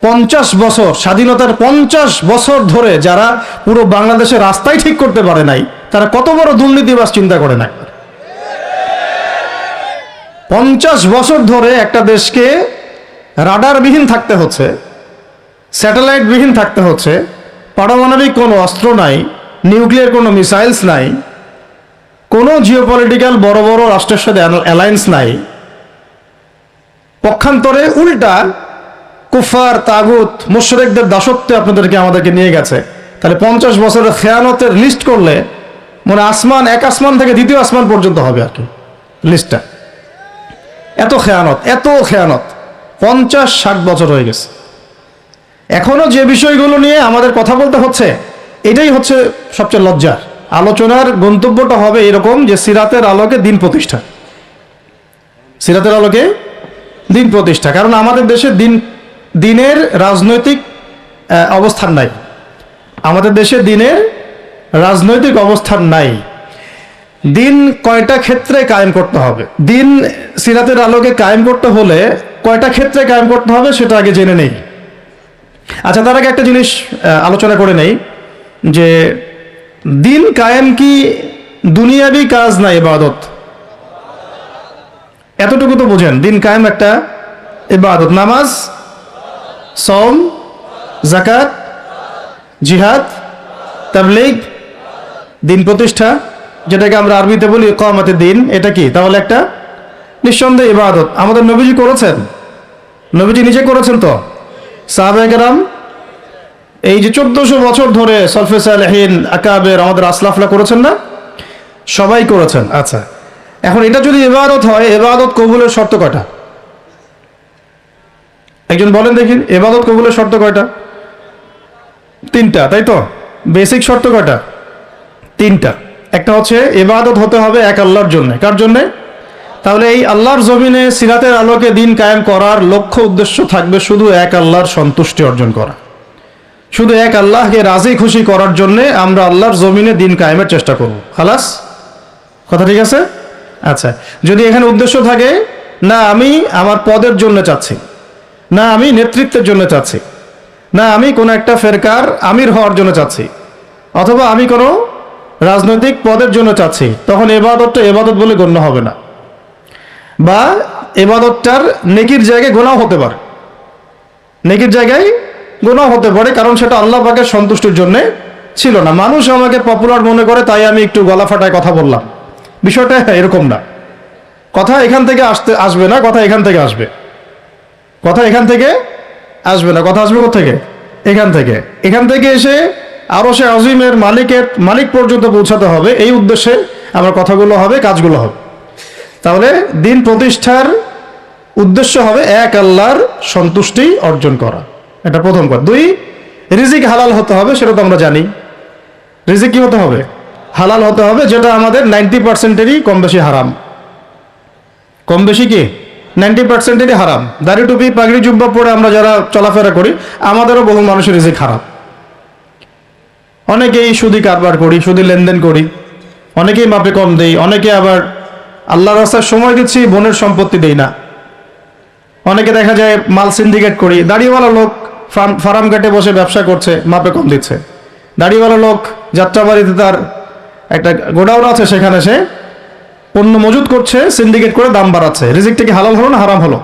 50 বছর স্বাধীনতার 50 বছর ধরে যারা পুরো বাংলাদেশের রাস্তাই ঠিক করতে পারে নাই, তারা কত বড় দুর্নীতিবাজ চিন্তা করে না। 50 বছর ধরে একটা দেশকে রাডারবিহীন থাকতে হচ্ছে, স্যাটেলাইটবিহীন থাকতে হচ্ছে, পারমাণবিক কোনো অস্ত্র নাই, নিউক্লিয়ার কোনো মিসাইলস নাই, কোনো জিওপলিটিক্যাল বড় বড় রাষ্ট্রের সাথে অ্যালায়েন্স নাই। পক্ষান্তরে উল্টা কুফার, তাগুত, মুশরিকদের দাসত্বে আমাদেরকে নিয়ে গেছে। তাহলে 50 বছরের খেয়ানতের লিস্ট করলে মানে এক আসমান থেকে দ্বিতীয় আসমান পর্যন্ত হবে আর কি লিস্টটা। এত খেয়ানত 50-60 বছর হয়ে গেছে। এখনো যে বিষয়গুলো নিয়ে আমাদের কথা বলতে হচ্ছে, এটাই হচ্ছে সবচেয়ে লজ্জার। আলোচনার গন্তব্যটা হবে এরকম যে সিরাতের আলোকে দিন প্রতিষ্ঠা, সিরাতের আলোকে দিন প্রতিষ্ঠা। কারণ আমাদের দেশে দিনের রাজনৈতিক অবস্থান নাই, আমাদের দেশে দিনের রাজনৈতিক অবস্থান নাই। দিন কয়টা ক্ষেত্রে কায়েম করতে হবে, দিন সিরাতের আলোকে কায়েম করতে হলে কয়টা ক্ষেত্রে কায়েম করতে হবে সেটা আগে জেনে নেই। আচ্ছা, তার আগে একটা জিনিস আলোচনা করে নেই যে দিন কায়েম কি দুনিয়াবি কাজ না ইবাদত? এতটুকু তো বোঝেন, দিন কায়েম একটা ইবাদত। নামাজ, সওম, যাকাত, জিহাদ, তাবলীগ, দিন প্রতিষ্ঠা, যেটাকে আমরা আরবিতে বলি ইকামাতুদ দ্বীন, এটা কি? তাহলে একটা নিঃসন্দেহে ইবাদত। আমাদের নবীজি করেছেন, নবীজি নিজে করেছেন তো, সাহাবায়ে কেরাম এই যে 1400 বছর ধরে সলফে সালেহিন, আকাবের, আমাদের আসলাফরা করেছেন না? সবাই করেছেন। আচ্ছা, এখন এটা যদি ইবাদত হয়, ইবাদত কবুলের শর্ত কয়টা? একজন বলেন দেখি, ইবাদত কবুলের শর্ত কয়টা? 3টা, তাই তো? বেসিক শর্ত কয়টা? 3টা। একটা হচ্ছে ইবাদত হতে হবে এক আল্লাহর জন্য। কার জন্যে? তাহলে এই আল্লাহর জমিনে সিরাতের আলোকে দিন কায়েম করার লক্ষ্য উদ্দেশ্য থাকবে শুধু এক আল্লাহর সন্তুষ্টি অর্জন করা, শুধু এক আল্লাহকে রাজি খুশি করার জন্যে আমরা আল্লাহর জমিনে দিন কায়েমের চেষ্টা করব। খালাস, কথা ঠিক আছে? আচ্ছা, যদি এখানে উদ্দেশ্য থাকে না আমি আমার পদের জন্য চাচ্ছি, না আমি নেতৃত্বের জন্য চাচ্ছি, না আমি কোনো একটা ফেরকার আমির হওয়ার জন্য চাচ্ছি, অথবা আমি কোনো রাজনৈতিক পদের জন্য চাচ্ছি, তখন ইবাদতটা ইবাদত বলে গণ্য হবে না, বা ইবাদতটার নেকির জায়গায় গুনাহ হতে পারে, নেকির জায়গায় গুনাহ হতে পারে, কারণ সেটা আল্লাহ পাকের সন্তুষ্টির জন্য ছিল না। মানুষ আমাকে পপুলার মনে করে তাই আমি একটু গলা ফাটায় কথা বললাম, বিষয়টা এরকম না। কথা এখান থেকে আসবে না, কথা এখান থেকে আসবে, কথা এখান থেকে আসবে না, কথা আসবে কোথা থেকে? এখান থেকে। এখান থেকে এসে আরশে আজিমের মালিক পর্যন্ত পৌঁছাতে হবে, এই উদ্দেশ্যে আমার কথাগুলো হবে, কাজগুলো হবে। তাহলে দিন প্রতিষ্ঠার উদ্দেশ্য হবে এক আল্লাহর সন্তুষ্টি অর্জন করা, এটা প্রথম কথা। 2, রিজিক হালাল হতে হবে, সেটা তো আমরা জানি। রিজিক কি হতে হবে? হালাল হতে হবে, যেটা আমাদের 90%-এরই কম বেশি হারাম। কম বেশি কি 90%-এরই হারাম। দাড়ি টুপি পাগড়ি জুব্বা পরে আমরা যারা চলাফেরা করি, আমাদেরও বহু মানুষের রিজিক হারাম। অনেকেই সুদি কারবার করি, সুদি লেনদেন করি, অনেকেই মাপে কম দেই, অনেকে আবার আল্লাহর রাস্তায় সময় দিচ্ছি, বোনের সম্পত্তি দেই না। অনেকে দেখা যায় মাল সিন্ডিকেট করি, দাড়িওয়ালা লোক ফার্ম ঘাটে বসে ব্যবসা করছে, মাপে কম দিচ্ছে। দাড়িওয়ালা লোক যাত্রাবাড়িতে তার একটা গোডাউন আছে, সেখানে সে পণ্য মজুত করছে, সিন্ডিকেট করে দাম বাড়াচ্ছে। রিজিকটা কি হালাল হলো না হারাম হলো?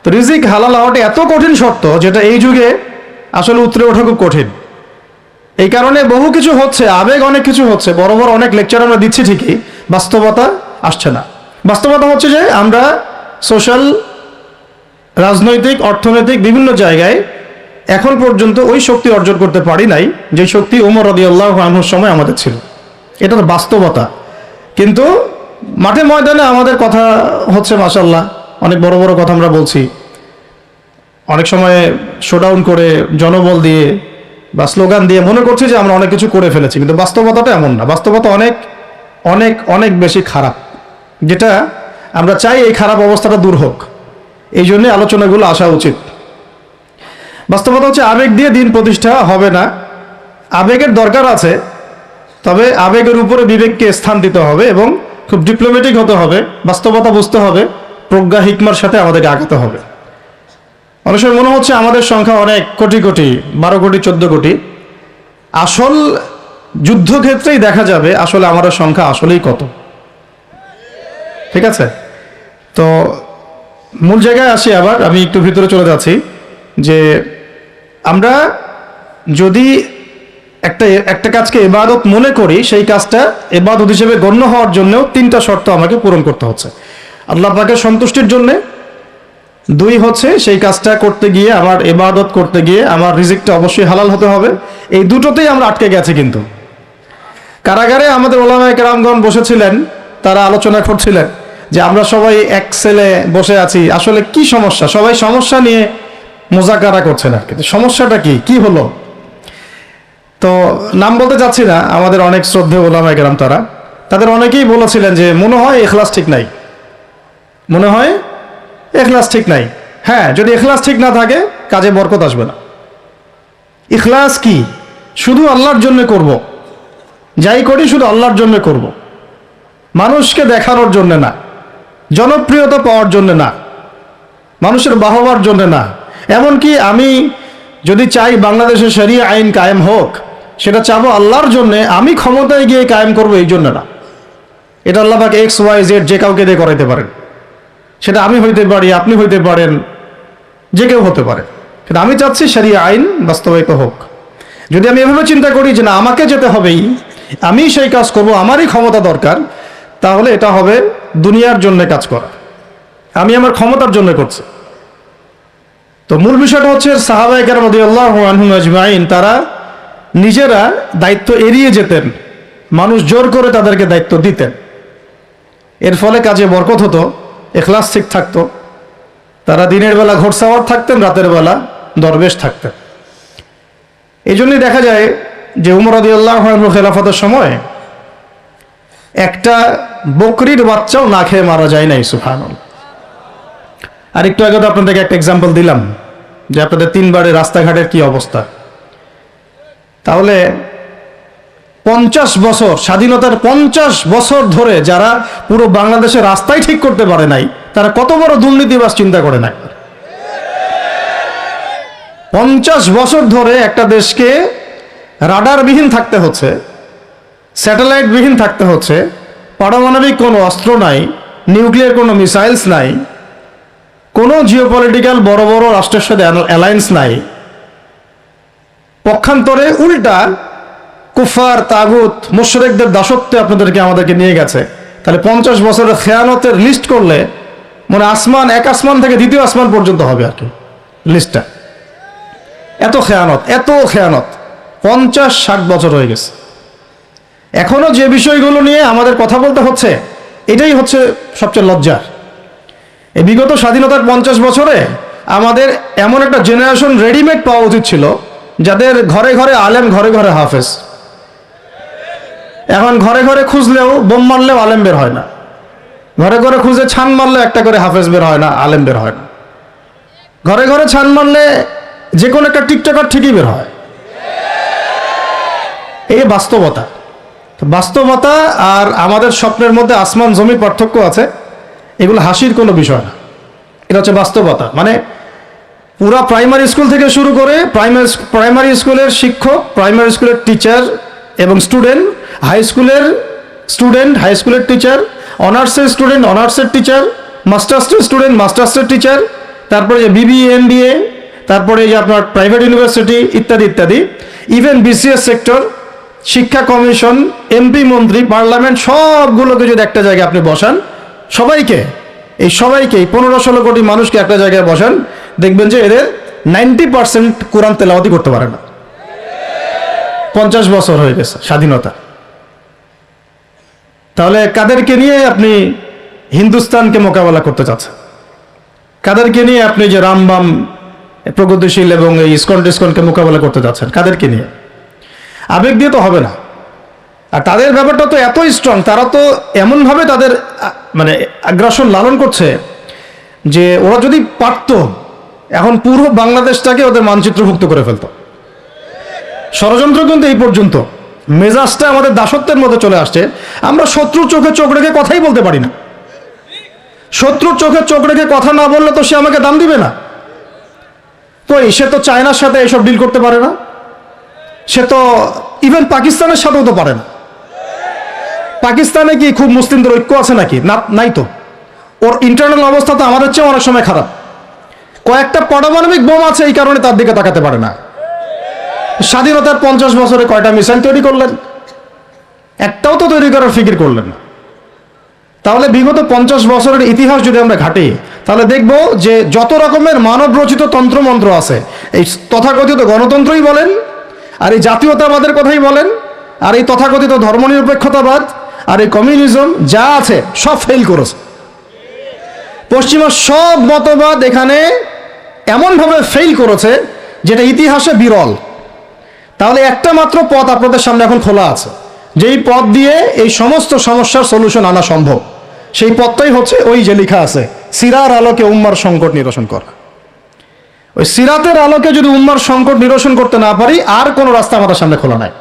তো রিজিক হালাল হওয়াটা এত কঠিন শর্ত, যেটা এই যুগে আসলে উতরে ওঠা খুব কঠিন। এই কারণে বহু কিছু হচ্ছে, আবেগ অনেক কিছু হচ্ছে, বড় বড় অনেক লেকচার আমরা দিচ্ছি ঠিকই, বাস্তবতা আসছে না। বাস্তবতা হচ্ছে যে আমরা সোশ্যাল, রাজনৈতিক, অর্থনৈতিক বিভিন্ন জায়গায় এখন পর্যন্ত ওই শক্তি অর্জন করতে পারি নাই যে শক্তি ওমর রাদিয়াল্লাহু আনহুর সময় আমাদের ছিল। এটা তো বাস্তবতা। কিন্তু মাঠে ময়দানে আমাদের কথা হচ্ছে মাশাআল্লাহ, অনেক বড় বড় কথা আমরা বলছি, অনেক সময় শোডাউন করে জনবল দিয়ে বা স্লোগান দিয়ে মনে করছি যে আমরা অনেক কিছু করে ফেলেছি, কিন্তু বাস্তবতাটা এমন না। বাস্তবতা অনেক অনেক অনেক বেশি খারাপ, যেটা আমরা চাই এই খারাপ অবস্থাটা দূর হোক, এই জন্য আলোচনাগুলো আসা উচিত। বাস্তবতা হচ্ছে আবেগ দিয়ে দিন প্রতিষ্ঠা হবে না। আবেগের দরকার আছে, তবে আবেগের উপরে বিবেককে স্থান দিতে হবে এবং খুব ডিপ্লোম্যাটিক হতে হবে, বাস্তবতা বুঝতে হবে, প্রজ্ঞা হিকমার সাথে আমাদেরকে আগাতে হবে। অনেক সময় মনে হচ্ছে আমাদের সংখ্যা অনেক, কোটি কোটি, 12 কোটি 14 কোটি। আসল যুদ্ধক্ষেত্রেই দেখা যাবে আসলে আমাদের সংখ্যা আসলেই কত। ঠিক আছে, তো মূল জায়গায় আসি। আবার আমি একটু ভিতরে চলে যাচ্ছি যে আমরা যদি একটা কাজকে ইবাদত মনে করি, সেই কাজটা ইবাদত হিসেবে গণ্য হওয়ার জন্যও 3টা শর্ত আমাকে পূরণ করতে হচ্ছে। আল্লাহ পাকের সন্তুষ্টির জন্যে, 2 হচ্ছে সেই কাজটা করতে গিয়ে, আমার ইবাদত করতে গিয়ে আমার রিজিকটা অবশ্যই হালাল হতে হবে। এই দুটোতেই আমরা আটকে গেছি। কিন্তু কারাগারে আমাদের ওলামায়ে কেরামগণ বসেছিলেন, তারা আলোচনা করছিলেন যে আমরা সবাই এক সেলে বসে আছি, আসলে কি সমস্যা, সবাই সমস্যা নিয়ে মোজাকারা করছেন আর কি। সমস্যাটা কি হলো? তো নাম বলতে চাচ্ছি না, আমাদের অনেক শ্রদ্ধেয় ওলামায়ে কেরাম তাদের অনেকেই বলেছিলেন যে মনে হয় ইখলাস ঠিক নাই, মনে হয় ইখলাস ঠিক নাই। হ্যাঁ, যদি ইখলাস ঠিক না থাকে কাজে বরকত আসবে না। ইখলাস কি? শুধু আল্লাহর জন্য করব, যাই করি শুধু আল্লাহর জন্য করব, মানুষকে দেখানোর জন্য না, জনপ্রিয়তা পাওয়ার জন্য না, মানুষের বাহবার জন্য না। এমনকি আমি যদি চাই বাংলাদেশে শরিয়া আইন কায়েম হোক, সেটা চাবো আল্লাহর জন্য, আমি ক্ষমতায় গিয়ে কায়েম করবো এই জন্য না। এটা আল্লাহ পাক XYZ যে কাউকে দিয়ে করাইতে পারেন। সেটা আমি হইতে পারি, আপনি হইতে পারেন, যে কেউ হতে পারে। কিন্তু আমি চাচ্ছি শরিয়া আইন বাস্তবায়িত হোক। যদি আমি এভাবে চিন্তা করি যে না, আমাকে যেতে হবেই, আমি সেই কাজ করব, আমারই ক্ষমতা দরকার, তাহলে এটা হবে দুনিয়ার জন্য কাজ করা, আমি আমার ক্ষমতার জন্য করছি। তো মূল বিষয়টা হচ্ছে সাহাবায়ে কেরাম রাদিয়াল্লাহু আনহুম আজমাইন তারা নিজেরা দায়িত্ব এড়িয়ে যেতেন, মানুষ জোর করে তাদেরকে দায়িত্ব দিতেন। এর ফলে কাজে বরকত হতো, ইখলাস ঠিক থাকতো। তারা দিনের বেলা ঘোড়সাওয়ার থাকতেন, রাতের বেলা দরবেশ থাকতেন। এই জন্যই দেখা যায় যে উমর রাদিয়াল্লাহু আনহু খেলাফতের সময় একটা বকরির বাচ্চাও না খেয়ে মারা যায় নাই। সুবহানাল্লাহ। আর একটু আগে তো আপনাদেরকে একটা এক্সাম্পল দিলাম যে আপনাদের 3 বারে রাস্তাঘাটের কি অবস্থা। তাহলে 50 বছর, স্বাধীনতার 50 বছর ধরে যারা পুরো বাংলাদেশের রাস্তাই ঠিক করতে পারে নাই, তারা কত বড় দুর্নীতিবাজ চিন্তা করে না। 50 বছর ধরে একটা দেশকে রাডারবিহীন থাকতে হচ্ছে, স্যাটেলাইটবিহীন থাকতে হচ্ছে, পারমাণবিক কোনো অস্ত্র নাই, নিউক্লিয়ার কোনো মিসাইলস নাই, কোনো জিওপলিটিক্যাল বড় বড় রাষ্ট্রের সাথে অ্যালায়েন্স নাই। পক্ষান্তরে উল্টা কুফার, তাগুত, মুশরিকদের দাসত্বে আপনাদেরকে আমাদেরকে নিয়ে গেছে। তাহলে 50 বছরের খেয়ানতের লিস্ট করলে মানে এক আসমান থেকে দ্বিতীয় আসমান পর্যন্ত হবে আর কি লিস্টটা। এত খেয়ানত 50-60 বছর হয়ে গেছে। এখনো যে বিষয়গুলো নিয়ে আমাদের কথা বলতে হচ্ছে, এটাই হচ্ছে সবচেয়ে লজ্জার। এই বিগত স্বাধীনতার 50 বছরে আমাদের এমন একটা জেনারেশন রেডিমেড পাওয়া উচিত ছিল, যাদের ঘরে ঘরে আলেম, ঘরে ঘরে হাফেজ। এখন ঘরে ঘরে খুঁজলেও, বোম মারলেও আলেম বের হয় না, ঘরে ঘরে খুঁজে ছান মারলে একটা করে হাফেজ বের হয় না, আলেম বের হয় না। ঘরে ঘরে ছান মারলে যে কোনো একটা টিকটকার ঠিকই বের হয়। এই বাস্তবতা আর আমাদের স্বপ্নের মধ্যে আসমান জমির পার্থক্য আছে। এগুলো হাসির কোনো বিষয় না, এটা হচ্ছে বাস্তবতা। মানে পুরা প্রাইমারি স্কুল থেকে শুরু করে প্রাইমারি স্কুলের শিক্ষক, প্রাইমারি স্কুলের টিচার এবং স্টুডেন্ট, হাই স্কুলের টিচার, অনার্সের স্টুডেন্ট, অনার্সের টিচার, মাস্টার্সের স্টুডেন্ট, মাস্টার্সের টিচার, তারপরে যে BBA MBA, তারপরে যে আপনার প্রাইভেট ইউনিভার্সিটি ইত্যাদি ইত্যাদি, ইভেন BCS সেক্টর, শিক্ষা কমিশন, MP মন্ত্রী, পার্লামেন্ট, সবগুলোকে যদি একটা জায়গায় আপনি বসান, সবাইকে 15-16 কোটি মানুষকে একটা জায়গায় বসান, দেখবেন যে এদের 90% কোরআন তেলাওয়াতি করতে পারে না। 50 বছর হয়ে গেছে স্বাধীনতা। তাহলে কাদেরকে নিয়ে আপনি হিন্দুস্তানকে মোকাবেলা করতে চাচ্ছেন? কাদেরকে নিয়ে আপনি যে রামবাম, প্রগতিশীল এবং এই ইসকনকে মোকাবেলা করতে যাচ্ছেন? কাদেরকে নিয়ে? আবেগ দিয়ে তো হবে না। আর তাদের ব্যাপারটা তো এতই স্ট্রং, তারা তো এমনভাবে তাদের মানে আগ্রাসন লালন করছে যে ওরা যদি পারত, এখন পুরো বাংলাদেশটাকে ওদের মানচিত্রভুক্ত করে ফেলত। ষড়যন্ত্র কিন্তু এই পর্যন্ত, মেজাজটা আমাদের দাসত্বের মধ্যে চলে আসছে। আমরা শত্রুর চোখে চোখ রেখে কথাই বলতে পারি না। শত্রুর চোখে চোখ রেখে কথা না বললে তো সে আমাকে দাম দিবে না। কই, সে তো চায়নার সাথে এসব ডিল করতে পারে না, সে তো ইভেন পাকিস্তানের সাথেও তো পারে না। পাকিস্তানে কি খুব মুসলিমদের ঐক্য আছে নাকি? না, নাই তো। ওর ইন্টারনাল অবস্থা তো আমাদের চেয়ে অনেক সময় খারাপ। কয়েকটা পারমাণবিক বোম আছে, এই কারণে তার দিকে তাকাতে পারে না। স্বাধীনতার 50 বছরে কয়টা মিসাইল তৈরি করলেন? একটাও তো তৈরি করার ফিকির করলেন না। তাহলে বিগত 50 বছরের ইতিহাস যদি আমরা ঘাটি, তাহলে দেখব যে যত রকমের মানব রচিত তন্ত্রমন্ত্র আছে, এই তথাকথিত গণতন্ত্রই বলেন, আর এই জাতীয়তাবাদের কথাই বলেন, আর এই তথাকথিত ধর্মনিরপেক্ষতাবাদ, আর এই কমিউনিজম যা আছে সব ফেল করেছে। পশ্চিমা সব মতবাদ এখানে এমনভাবে ফেল করেছে যেটা ইতিহাসে বিরল। তাহলে একটা মাত্র পথ আপনাদের সামনে এখন খোলা আছে, যেই পথ দিয়ে এই সমস্ত সমস্যার সলিউশন আনা সম্ভব। সেই পথটাই হচ্ছে ওই যে লেখা আছে, সিরার আলোকে উম্মার সংকট নিরসন করা। ওই সিরাতের আলোকে যদি উম্মার সংকট নিরসন করতে না পারি, আর কোনো রাস্তা আমাদের সামনে খোলা নাই।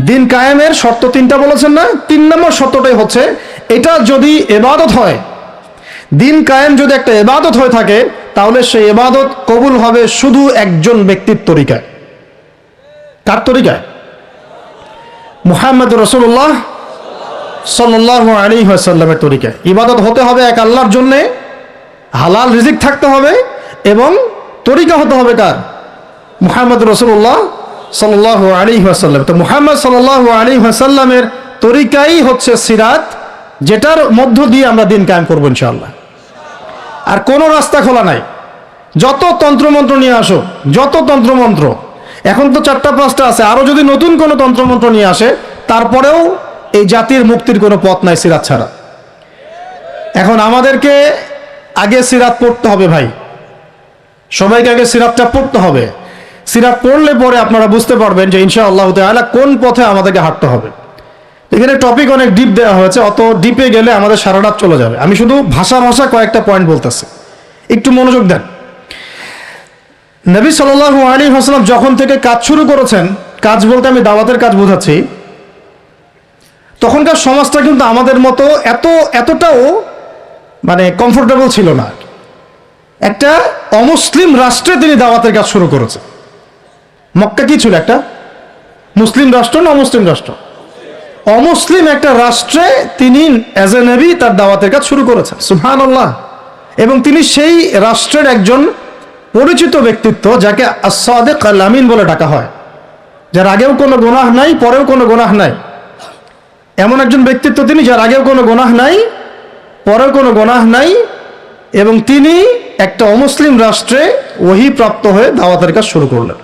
দিন কায়েমের শর্ত 3টা বলেছেন না? 3 নম্বর শর্তটাই হচ্ছে, এটা যদি ইবাদত হয়, দিন কায়েম যদি একটা ইবাদত হয়ে থাকে, তাহলে সেই ইবাদত কবুল হবে শুধু একজন ব্যক্তির তরিকায়। কার তরিকায়? মুহাম্মদ রাসূলুল্লাহ সাল্লাল্লাহু আলাইহি ওয়াসাল্লামের তরিকায়। ইবাদত হতে হবে এক আল্লাহর জন্যে, হালাল রিজিক থাকতে হবে, এবং তরিকা হতে হবে কার? মুহাম্মদ রাসূলুল্লাহ সাল্লাল্লাহু আলাইহি ওয়াসাল্লাম। তো মুহাম্মদ সাল্লাল্লাহু আলাইহি ওয়াসাল্লামের তরিকাই হচ্ছে সিরাত, যেটার মধ্য দিয়ে আমরা দিন কায়েম করব ইনশাআল্লাহ। আর কোনো রাস্তা খোলা নাই। যত তন্ত্রমন্ত্র নিয়ে আসো, যত তন্ত্রমন্ত্র, এখন তো 4টা-5টা আছে, আরো যদি নতুন কোনো তন্ত্রমন্ত্র নিয়ে আসে, তারপরেও এই জাতির মুক্তির কোনো পথ নাই সিরাত ছাড়া। এখন আমাদেরকে আগে সিরাত পড়তে হবে ভাই, সবাইকে আগে সিরাতটা পড়তে হবে। সিরাত পড়লে পরে আপনারা বুঝতে পারবেন যে ইনশাআল্লাহ তাআলা কোন পথে আমাদেরকে হাঁটতে হবে। এখানে টপিক অনেক ডিপ দেওয়া হয়েছে, অত ডিপে গেলে আমাদের সারা রাত চলে যাবে। আমি শুধু ভাষা কয়েকটা পয়েন্ট বলতেছি, একটু মনোযোগ দেন। নবী সাল্লাল্লাহু আলাইহি ওয়াসাল্লাম যখন থেকে কাজ শুরু করেছেন, কাজ বলতে আমি দাওয়াতের কাজ বোঝাচ্ছি, তখনকার সমাজটা কিন্তু আমাদের মতো এতটাও মানে কমফোর্টেবল ছিল না। একটা অমুসলিম রাষ্ট্রে তিনি দাওয়াতের কাজ শুরু করেছেন। মক্কা কি ছিল? একটা মুসলিম রাষ্ট্র না অমুসলিম রাষ্ট্র? অমুসলিম একটা রাষ্ট্রে তিনি অ্যাজ এ নবী তার দাওয়াতের কাজ শুরু করেছেন। সুবহানাল্লাহ। এবং তিনি সেই রাষ্ট্রের একজন পরিচিত ব্যক্তিত্ব, যাকে আস-সাদিক আল আমিন বলে ডাকা হয়, যার আগেও কোনো গুনাহ নাই, পরেও কোনো গুনাহ নাই। এমন একজন ব্যক্তিত্ব তিনি, যার আগেও কোনো গুনাহ নাই, পরেও কোনো গুনাহ নাই, এবং তিনি একটা অমুসলিম রাষ্ট্রে ওহী প্রাপ্ত হয়ে দাওয়াতের কাজ শুরু করলেন।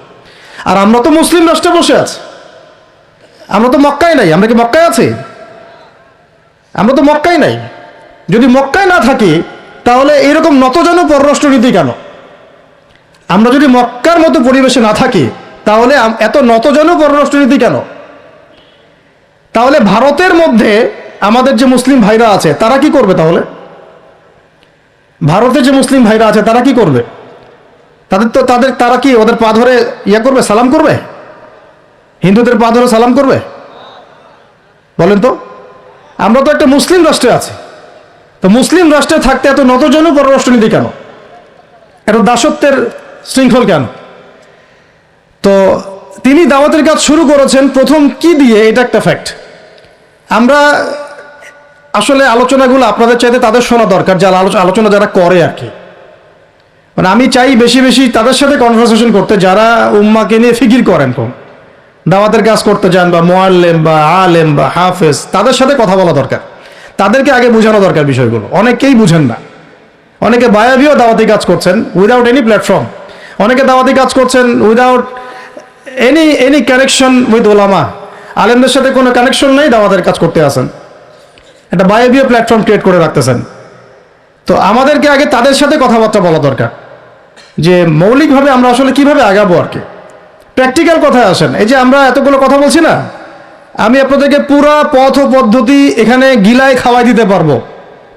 আর আমরা তো মুসলিম রাষ্ট্রে বসে আছি, আমরা তো মক্কায় নাই। আমরা কি মক্কায় আছি? আমরা তো মক্কায় নাই। যদি মক্কায় না থাকি, তাহলে এরকম নতজানু পররাষ্ট্রনীতি কেন? আমরা যদি মক্কার মতো পরিবেশে না থাকি, তাহলে এত নতজানু পররাষ্ট্রনীতি কেন? তাহলে ভারতের মধ্যে আমাদের যে মুসলিম ভাইরা আছে, তারা কি করবে? তাহলে ভারতে যে মুসলিম ভাইরা আছে, তারা কি করবে? তারা কি ওদের পা ধরে করবে, সালাম করবে? হিন্দুদের পা ধরে সালাম করবে? বলেন তো। আমরা তো একটা মুসলিম রাষ্ট্রে আছি, তো মুসলিম রাষ্ট্রে থাকতে এত নতজানু পররাষ্ট্রনীতি কেন? এত দাসত্বের শৃঙ্খল কেন? তো তিনি দাওয়াতের কাজ শুরু করেছেন প্রথম কি দিয়ে, এটা একটা ফ্যাক্ট। আমরা আসলে আলোচনাগুলো আপনাদের চাইতে তাদের শোনা দরকার, যারা আলোচনা যারা করে আর কি। মানে আমি চাই বেশি বেশি তাদের সাথে কনভারসেশন করতে, যারা উম্মাকে নিয়ে ফিকির করেন, কোন দাওয়াতের কাজ করতে যান, বা মুআল্লিম বা আলেম বা হাফেজ, তাদের সাথে কথা বলা দরকার। তাদেরকে আগে বোঝানো দরকার বিষয়গুলো। অনেকেই বুঝেন না। অনেকে বায়াবিও দাওয়াতি কাজ করছেন উইদাউট এনি প্ল্যাটফর্ম। অনেকে দাওয়াতি কাজ করছেন উইদাউট এনি কানেকশন উইথ ওলামা। আলেমদের সাথে কোনো কানেকশন নেই, দাওয়াতের কাজ করতে আসেন, একটা বায়াবিও প্ল্যাটফর্ম ক্রিয়েট করে রাখতেছেন। তো আমাদেরকে আগে তাদের সাথে কথাবার্তা বলা দরকার, যে মৌলিকভাবে আমরা আসলে কিভাবে আগাবো আর কি। প্র্যাকটিক্যাল কথায় আসেন। এই যে আমরা এতগুলো কথা বলছি না, আমি আপনাদেরকে পুরা পথ ও পদ্ধতি এখানে গিলায় খাওয়াই দিতে পারবো,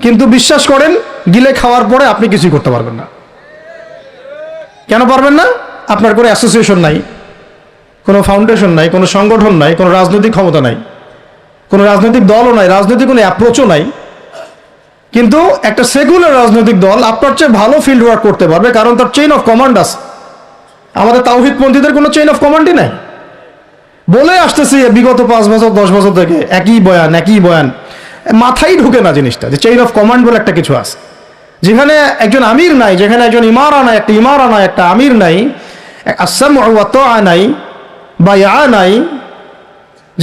কিন্তু বিশ্বাস করেন, গিলে খাওয়ার পরে আপনি কিছুই করতে পারবেন না। কেন পারবেন না? আপনার কোনো অ্যাসোসিয়েশন নাই, কোনো ফাউন্ডেশন নাই, কোনো সংগঠন নাই, কোনো রাজনৈতিক ক্ষমতা নাই, কোনো রাজনৈতিক দলও নাই, রাজনৈতিক কোনো অ্যাপ্রোচও নাই। কিন্তু একটা সেকুলার রাজনৈতিক দল আপনার চেয়ে ভালো ফিল্ড ওয়ার্ক করতে পারবে, কারণ তার চেইন অফ কমান্ড আছে। আমাদের তাওহীদপন্থীদের কোনো চেইন অফ কমান্ডই নাই। বলে আসতেছি বিগত 5 বছর 10 বছর থেকে একই বয়ান, মাথায় ঢুকে না জিনিসটা যে চেইন অফ কমান্ড বলে একটা কিছু আছে। যেখানে একজন আমির নাই, যেখানে একজন ইমারা নাই, একটা আমির নাই, আসসামউ ওয়া তাআ নাই, বায়আ নাই,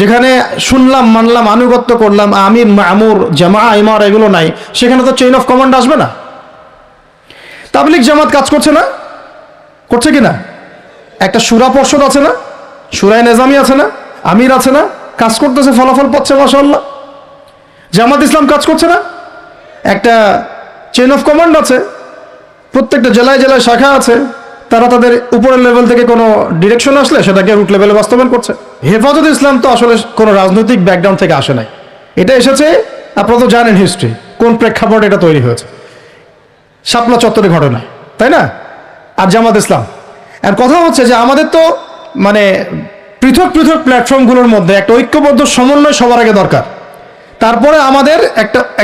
যেখানে শুনলাম মানলাম আনুগত্য করলাম, আমির মামুর জামা ইমারা এগুলো নাই, সেখানে তো চেইন অফ কমান্ড আসবে না। তাবলিগ জামাত কাজ করছে না? করছে কি না? একটা শুরা পর্ষদ আছে না, শুরায়ে নেজামি আছে না, আমির আছে না, কাজ করতেছে, ফলাফল পাচ্ছে মাশাআল্লাহ। জামাত ইসলাম কাজ করছে না? একটা চেইন অফ কমান্ড আছে, প্রত্যেকটা জেলায় জেলায় শাখা আছে, তারা তাদের উপরের লেভেল থেকে কোনো ডিরেকশন আসলে সেটাকে রুট লেভেলে বাস্তবায়ন করছে। হেফাজত ইসলাম তো আসলে কোনো রাজনৈতিক ব্যাকগ্রাউন্ড থেকে আসে নাই, এটা এসেছে, আপনারা তো জানেন হিস্ট্রি, কোন প্রেক্ষাপটে এটা তৈরি হয়েছে, শাপলা চত্বরে ঘটনা, তাই না? আর জামাত ইসলাম, আর কথা হচ্ছে যে আমাদের তো মানে পৃথক পৃথক প্ল্যাটফর্মগুলোর মধ্যে একটা ঐক্যবদ্ধ সমন্বয় সবার আগে দরকার, তারপরে আমাদের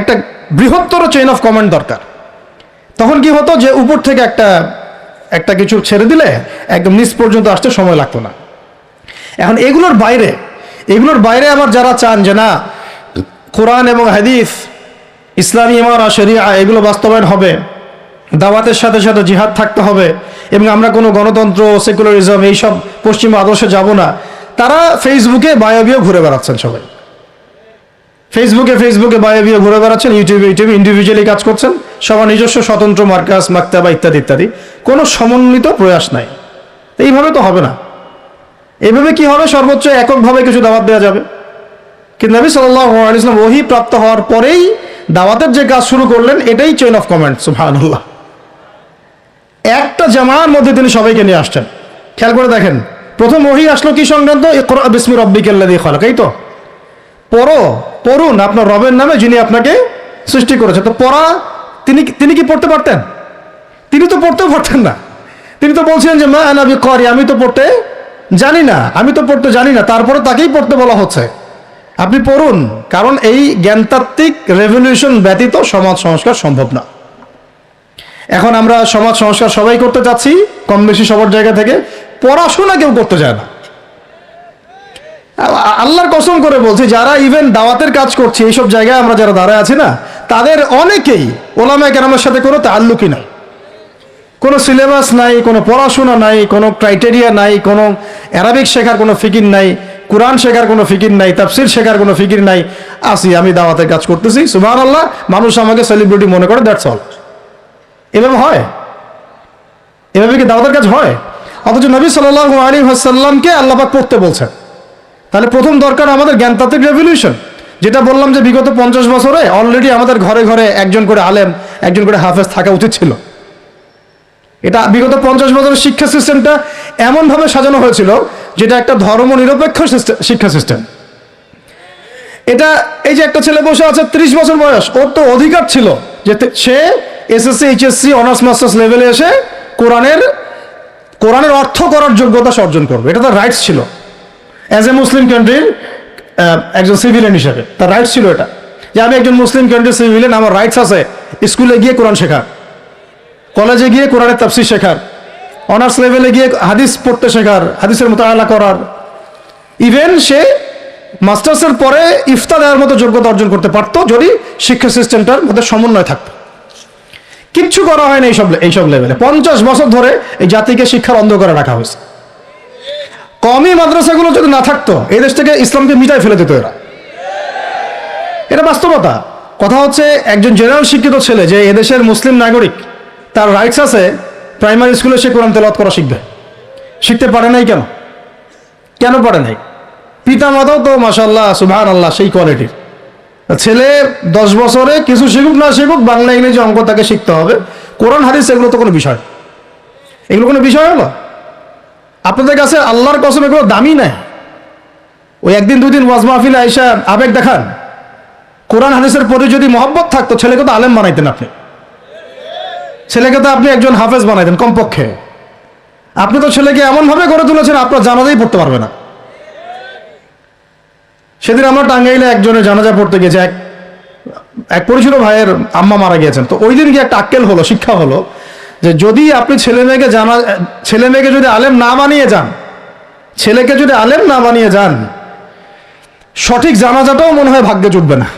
একটা বৃহত্তর চেইন অফ কমান্ড দরকার। তখন কি হতো যে উপর থেকে একটা কিছু ছেড়ে দিলে একদম নিচ পর্যন্ত আসতে সময় লাগতো না। এখন এগুলোর বাইরে আবার যারা চান যে না কোরআন এবং হাদিস, ইসলামী ইমারা, শরিয়া এগুলো বাস্তবায়ন হবে, দাওয়াতের সাথে সাথে জিহাদ থাকতে হবে, এবং আমরা কোনো গণতন্ত্র, সেকুলারিজম এইসব পশ্চিমা আদর্শে যাব না, তারা ফেসবুকে বায়োবিও ঘুরে বেড়াচ্ছেন। সবাই ফেসবুকে বায়োবিও ঘুরে বেড়াচ্ছেন, ইউটিউবে ইন্ডিভিজুয়ালি কাজ করছেন, সবার নিজস্ব স্বতন্ত্র মার্কাজ, মাকতাবা ইত্যাদি, কোনো সমন্বিত প্রয়াস নাই। এইভাবে তো হবে না। এইভাবে কি হবে? সর্বোচ্চ এককভাবে কিছু দাওয়াত দেওয়া যাবে, কিন্তু নবী সাল্লাল্লাহু আলাইহি ওয়াসাল্লাম ওহী প্রাপ্ত হওয়ার পরেই দাওয়াতের যে কাজ শুরু করলেন, এটাই চেইন অফ কমান্ড। সুবহানাল্লাহ। একটা জামার মধ্যে তিনি সবাইকে নিয়ে আসছেন। খেয়াল করে দেখেন, প্রথম ওহী আসলো কি সংক্রান্ত? ইকরা বিসমি রাব্বিকাল্লাযী খালাক। এই তো পড়ুন আপনার রবের নামে যিনি আপনাকে সৃষ্টি করেছে। তো পড়া, তিনি কি পড়তে পারতেন? তিনি তো পড়তেও পারতেন না। তিনি তো বলছিলেন যে মা আনা বিকারি, আমি তো পড়তে জানি না, তারপরে তাকেই পড়তে বলা হচ্ছে, আপনি পড়ুন। কারণ এই জ্ঞানতাত্ত্বিক রেভলিউশন ব্যতীত সমাজ সংস্কার সম্ভব না। এখন আমরা সমাজ সংস্কার সবাই করতে চাচ্ছি, কম বেশি সবার জায়গা থেকে, পড়াশোনা কেউ করতে চায় না। আল্লাহর কসম করে বলছি, যারা ইভেন দাওয়াতের কাজ করছে এইসব জায়গায় আমরা যারা দাঁড়ায় আছি না, তাদের অনেকেই ওলামায়ে কেরামের সাথে কোনো তাআল্লুকই নাই, কোনো সিলেবাস নাই, কোনো পড়াশোনা নাই, কোনো ক্রাইটেরিয়া নাই, কোনো অ্যারাবিক শেখার কোনো ফিকির নাই, কোরআন শেখার কোনো ফিকির নাই, তাফসির শেখার কোনো ফিকির নাই। আমি দাওয়াতের কাজ করতেছি, সুবহানাল্লাহ, মানুষ আমাকে সেলিব্রিটি মনে করে, দ্যাটস অল। এভাবে হয়? এভাবে কি দাওয়াতের কাজ হয়? অথচ নবী সাল্লাল্লাহু আলাইহি ওয়াসাল্লামকে আল্লাহ পাক পড়তে বলছেন। তাহলে প্রথম দরকার আমাদের জ্ঞানতাত্ত্বিক রেভলিউশন, যেটা বললাম যে বিগত 50 বছরে অলরেডি আমাদের ঘরে ঘরে একজন করে আলেম, একজন করে হাফেজ থাকা উচিত ছিল। এটা বিগত 50 বছরের শিক্ষা সিস্টেমটা এমনভাবে সাজানো হয়েছিল যেটা একটা ধর্ম নিরপেক্ষ শিক্ষা সিস্টেম। এটা এই যে একটা ছেলে বসে আছে 30 বছর বয়স, ওর তো অধিকার ছিল যে সে এসএসসি, এইচএসসি, অনার্স মাস্টার্স লেভেলে এসে কোরআনের অর্থ করার যোগ্যতা অর্জন করবে। এটা তার রাইটস ছিল অ্যাজ এ মুসলিম কান্ট্রির একজন সিভিলিয়ান হিসেবে। তার রাইটস ছিল এটা, যে আমি একজন মুসলিম কান্ট্রির সিভিলিয়ান, আমার রাইটস আছে স্কুলে গিয়ে কোরআন শেখার, কলেজে গিয়ে কোরআনের তাফসীর শেখার, অনার্স লেভেলে গিয়ে হাদিস পড়তে শেখার, হাদিসের মুতাআলা করার, ইভেন সে মাস্টার্সের পরে ইফতা দেওয়ার মতো যোগ্যতা অর্জন করতে পারতো যদি শিক্ষা সিস্টেমটার মধ্যে সমন্বয় থাকতো। কিচ্ছু করা হয় না এইসব লেভেলে। 50 বছর ধরে এই জাতিকে শিক্ষার অন্ধকারে রাখা হয়েছে। কওমি মাদ্রাসাগুলো যদি না থাকতো, এই দেশ থেকে ইসলামকে মিটাই ফেলে দিত এরা। এটা বাস্তবতা। কথা হচ্ছে, একজন জেনারেল শিক্ষিত ছেলে যে এদেশের মুসলিম নাগরিক, তার রাইটস আছে প্রাইমারি স্কুলে সে কোরআন তেলাওয়াত করা শিখবে। শিখতে পারে নাই কেন? কেন পারে নাই? পিতা মাতাও তো মাশাআল্লাহ সুবহানাল্লাহ সেই কোয়ালিটির। ছেলে 10 বছরে কিছু শিখুক না শিখুক, বাংলা ইংরেজি অঙ্ক তাকে শিখতে হবে। কোরআন হাদিস এগুলো তো কোনো বিষয়, এগুলো কোনো বিষয় হলো? আপনাদের কাছে আল্লাহর কসম এগুলো দামি নাই। ওই একদিন দুদিন ওয়াজ মাহফিলে আইসা আবেগ দেখান। কোরআন হাদিসের প্রতি যদি মহব্বত থাকতো, ছেলেকে তো আলেম বানাইতেন আপনি, ছেলেকে তো আপনি একজন হাফেজ বানাইতেন কমপক্ষে। আপনি তো ছেলেকে এমনভাবে গড়ে তুলেছেন আপনার জানাজাই পড়তে পারবে না। সেদিন আমরা টাঙ্গাইলে একজনের জানাজা পড়তে গেছে, এক পরিচিত ভাইয়ের আম্মা মারা গিয়েছেন। তো ওই দিন গিয়ে একটা আক্কেল হলো, শিক্ষা হলো যে যদি আপনি ছেলে মেয়েকে যদি আলেম না বানিয়ে যান, ছেলেকে যদি আলেম না বানিয়ে যান, সঠিক জানাজাটাও মনে হয় ভাগ্যে জুটবে না।